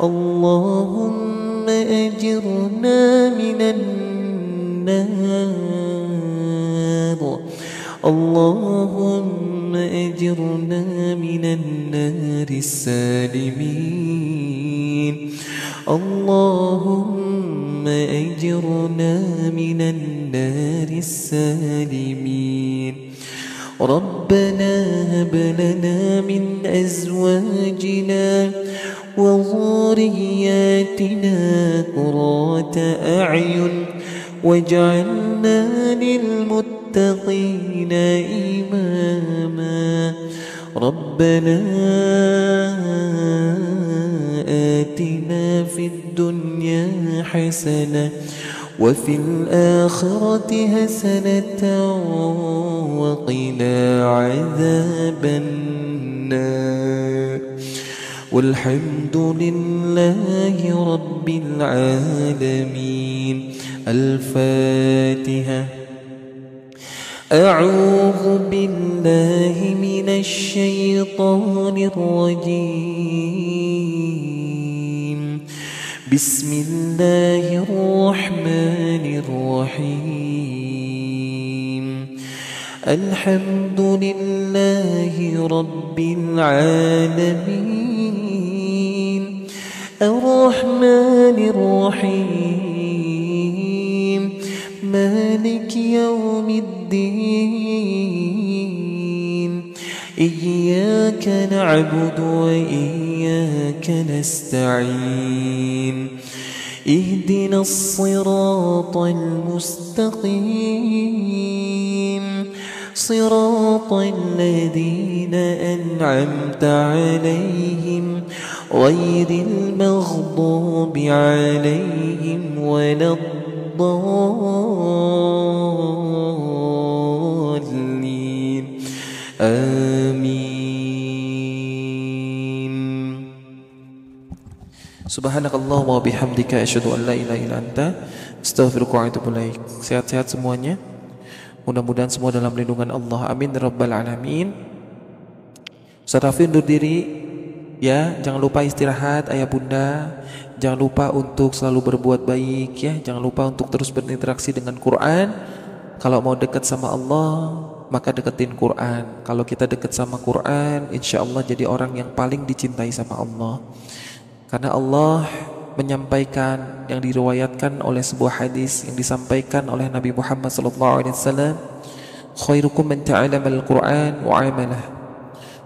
اللهم أجرنا من النار اللهم أجرنا من النار السالمين اللهم أجرنا من النار السالمين ربنا هب لنا من أزواجنا وذرياتنا قرة أعين واجعلنا للمتقين إماما ربنا آتنا في الدنيا حسنة وفي الآخرة حسنة وقنا عذاب النار والحمد لله رب العالمين الفاتحة أعوذ بالله من الشيطان الرجيم بسم الله الرحمن الرحيم الحمد لله رب العالمين الرحمن الرحيم مالك يوم الدين إياك نعبد وإياك نستعين اهدنا الصراط المستقيم صراط الذين أنعمت عليهم غير المغضوب عليهم ولا الضالين آمين. Subhanakallahumma wa bihamdika asyhadu an la ilaha illa anta astaghfiruka wa atubu ilaik. Sehat-sehat semuanya. Mudah-mudahan semua dalam lindungan Allah. Amin ya rabbal alamin. Ustaz Rafi undur diri ya, jangan lupa istirahat ayah bunda. Jangan lupa untuk selalu berbuat baik ya. Jangan lupa untuk terus berinteraksi dengan Quran. Kalau mau dekat sama Allah, maka deketin Quran. Kalau kita dekat sama Quran, insya Allah jadi orang yang paling dicintai sama Allah. Karena Allah menyampaikan yang diriwayatkan oleh sebuah hadis yang disampaikan oleh Nabi Muhammad SAW, khairukum man ta'allama al-Quran wa 'amalah.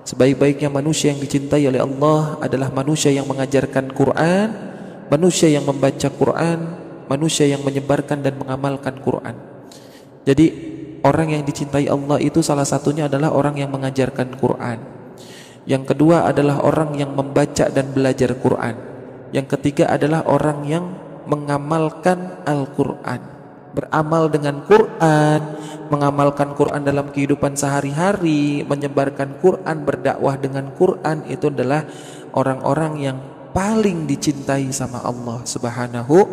Sebaik-baiknya manusia yang dicintai oleh Allah adalah manusia yang mengajarkan Quran, manusia yang membaca Quran, manusia yang menyebarkan dan mengamalkan Quran. Jadi orang yang dicintai Allah itu salah satunya adalah orang yang mengajarkan Quran. Yang kedua adalah orang yang membaca dan belajar Quran. Yang ketiga adalah orang yang mengamalkan Al-Quran, beramal dengan Quran, mengamalkan Quran dalam kehidupan sehari-hari, menyebarkan Quran, berdakwah dengan Quran. Itu adalah orang-orang yang paling dicintai sama Allah Subhanahu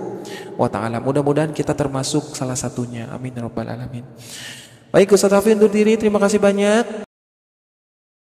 wa ta'ala. Mudah-mudahan kita termasuk salah satunya. Amin ya rabbal alamin. Baik, Ustaz Hafiz undur diri. Terima kasih banyak.